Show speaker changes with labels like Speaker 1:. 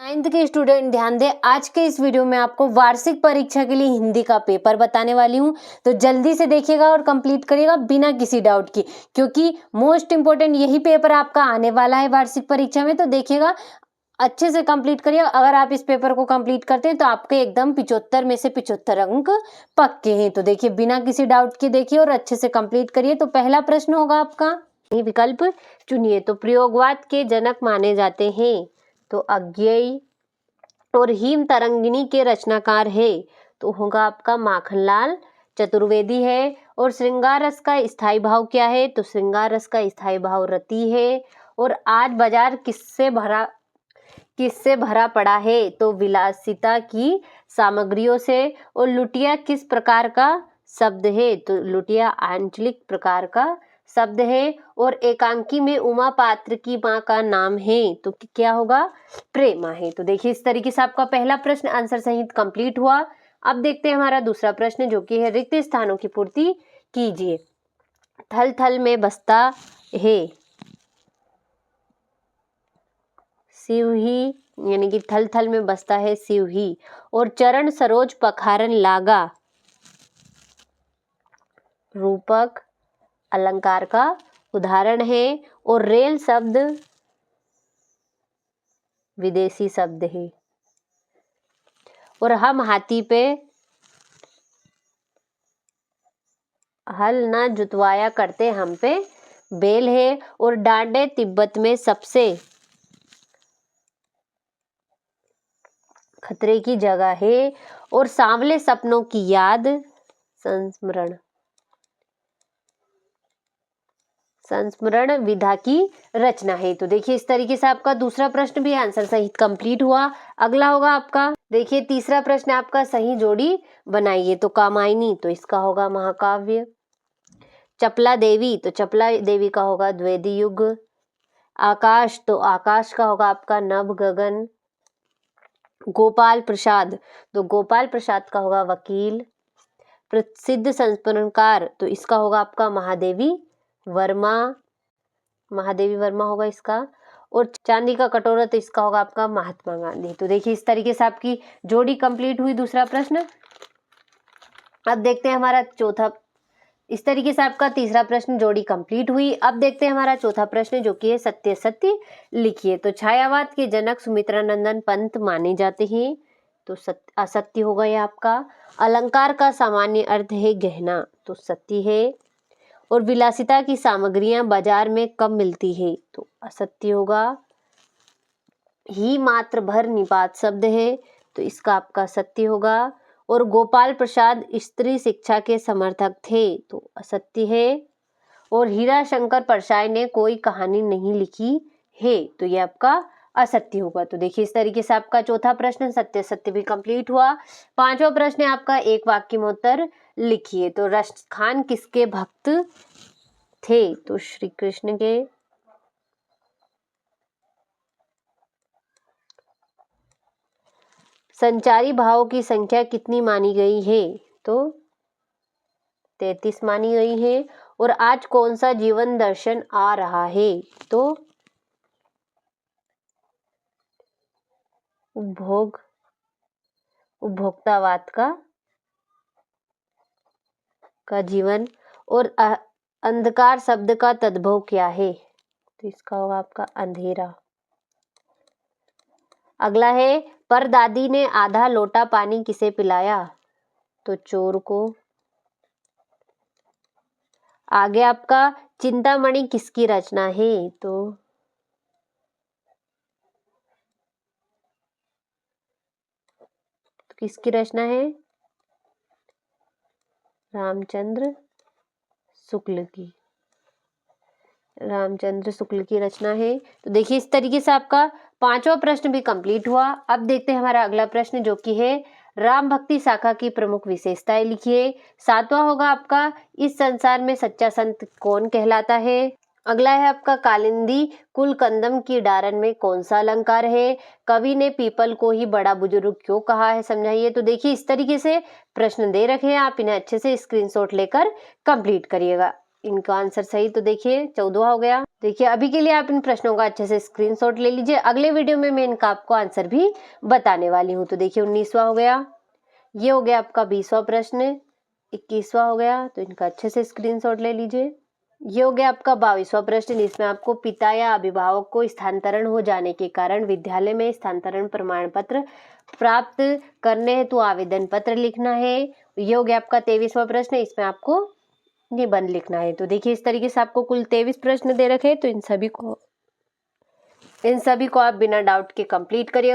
Speaker 1: 9th के student ध्यान दें, आज के इस वीडियो में आपको वार्षिक परीक्षा के लिए हिंदी का पेपर बताने वाली हूं, तो जल्दी से देखिएगा और कंप्लीट करिएगा बिना किसी डाउट की, क्योंकि मोस्ट इंपोर्टेंट यही पेपर आपका आने वाला है वार्षिक परीक्षा में। तो देखिएगा, अच्छे से कंप्लीट करिए। अगर आप इस पेपर को कंप्लीट करते हैं तो आपके एकदम 75 में से 75 अंक पक्के हैं। तो देखिए, बिना किसी डाउट के देखिए और अच्छे से कंप्लीट करिए। तो पहला प्रश्न होगा आपका, ये विकल्प चुनिए। तो प्रयोगवाद के जनक माने जाते हैं, तो अज्ञेय। और हिम तरंगिणी के रचनाकार है, तो होगा आपका माखनलाल चतुर्वेदी है। और श्रृंगार रस का स्थायी भाव क्या है, तो श्रृंगार रस का स्थायी भाव रति है। और आज बाजार किससे भरा पड़ा है, तो विलासिता की सामग्रियों से। और लुटिया किस प्रकार का शब्द है, तो लुटिया आंचलिक प्रकार का शब्द है। और एकांकी में उमा पात्र की मां का नाम है, तो क्या होगा, प्रेमा है। तो देखिए, इस तरीके से आपका पहला प्रश्न आंसर सहित कंप्लीट हुआ। अब देखते हैं हमारा दूसरा प्रश्न, जो कि है रिक्त स्थानों की पूर्ति कीजिए। थल थल में बसता है शिव ही, यानी कि थल थल में बसता है शिव ही। और चरण सरोज पखारन लागा रूपक अलंकार का उदाहरण है। और रेल शब्द विदेशी शब्द है। और हम हाथी पे हल न जुतवाया करते, हम पे बैल है। और डांडे तिब्बत में सबसे खतरे की जगह है। और सांवले सपनों की याद संस्मरण विधा की रचना है। तो देखिए, इस तरीके से आपका दूसरा प्रश्न भी आंसर सहित कंप्लीट हुआ। अगला होगा आपका, देखिए तीसरा प्रश्न आपका, सही जोड़ी बनाइए। तो कामायनी, तो इसका होगा महाकाव्य। चपला देवी, तो चपला देवी का होगा द्विवेदी युग। आकाश, तो आकाश का होगा आपका नभ गगन। गोपाल प्रसाद, तो गोपाल प्रसाद का होगा वकील। प्रसिद्ध संस्मरणकार, तो इसका होगा आपका महादेवी वर्मा होगा इसका। और चांदी का कटोरा, तो इसका होगा आपका महात्मा गांधी। तो देखिए, इस तरीके से आपकी जोड़ी कंप्लीट हुई, दूसरा प्रश्न। अब देखते हैं हमारा चौथा, इस तरीके से आपका तीसरा प्रश्न जोड़ी कंप्लीट हुई। अब देखते हैं हमारा चौथा प्रश्न, जो कि है सत्य सत्य लिखिए। तो छायावाद के जनक सुमित्रानंदन पंत माने जाते हैं, तो असत्य होगा ये आपका। अलंकार का सामान्य अर्थ है गहना, तो सत्य है। और विलासिता की सामग्रियां बाजार में कम मिलती है, तो असत्य होगा। ही मात्र भर निपात शब्द है, तो इसका आपका सत्य होगा। और गोपाल प्रसाद स्त्री शिक्षा के समर्थक थे, तो असत्य है। और हीरा शंकर परसाई ने कोई कहानी नहीं लिखी है, तो ये आपका असत्य होगा। तो देखिए, इस तरीके से आपका चौथा प्रश्न सत्य सत्य भी कंप्लीट हुआ। पांचवा प्रश्न है आपका, एक वाक्य में उत्तर लिखिए। तो रशिद खान किसके भक्त थे, तो श्री कृष्ण के। संचारी भावों की संख्या कितनी मानी गई है, तो 33 मानी गई है। और आज कौन सा जीवन दर्शन आ रहा है, तो उपभोक्तावाद का जीवन। और अंधकार शब्द का तद्भव क्या है, तो इसका होगा आपका अंधेरा। अगला है, परदादी ने आधा लोटा पानी किसे पिलाया, तो चोर को। आगे आपका, चिंतामणि किसकी रचना है, तो किसकी रचना है, रामचंद्र शुक्ल की रचना है। तो देखिए, इस तरीके से आपका पांचवा प्रश्न भी कंप्लीट हुआ। अब देखते हैं हमारा अगला प्रश्न, जो कि है राम भक्ति शाखा की प्रमुख विशेषताएं लिखिए। सातवां होगा आपका, इस संसार में सच्चा संत कौन कहलाता है। अगला है आपका, कालिंदी कुल कंदम की डारन में कौन सा अलंकार है। कवि ने पीपल को ही बड़ा बुजुर्ग क्यों कहा है, समझाइए। तो देखिए, इस तरीके से प्रश्न दे रखे हैं, आप इन्हें अच्छे से स्क्रीनशॉट लेकर कंप्लीट करिएगा। इनका आंसर सही, तो देखिए 14वां हो गया। देखिए अभी के लिए आप इन प्रश्नों का अच्छे से स्क्रीनशॉट ले लीजिए। अगले वीडियो में मैं इनका आपको आंसर भी बताने वाली हूँ। तो देखिए 19वां हो गया, ये हो गया आपका 20वां प्रश्न, 21वां हो गया, तो इनका अच्छे से स्क्रीनशॉट ले लीजिए। ये हो गया आपका 22वां प्रश्न, इसमें आपको पिता या अभिभावक को स्थानांतरण हो जाने के कारण विद्यालय में स्थानांतरण प्रमाण पत्र प्राप्त करने हेतु आवेदन पत्र लिखना है। ये हो गया आपका 23वां प्रश्न, इसमें आपको निबंध लिखना है। तो देखिए इस तरीके से आपको कुल 23 प्रश्न दे रखे हैं, तो इन सभी को आप बिना डाउट के कंप्लीट करिए।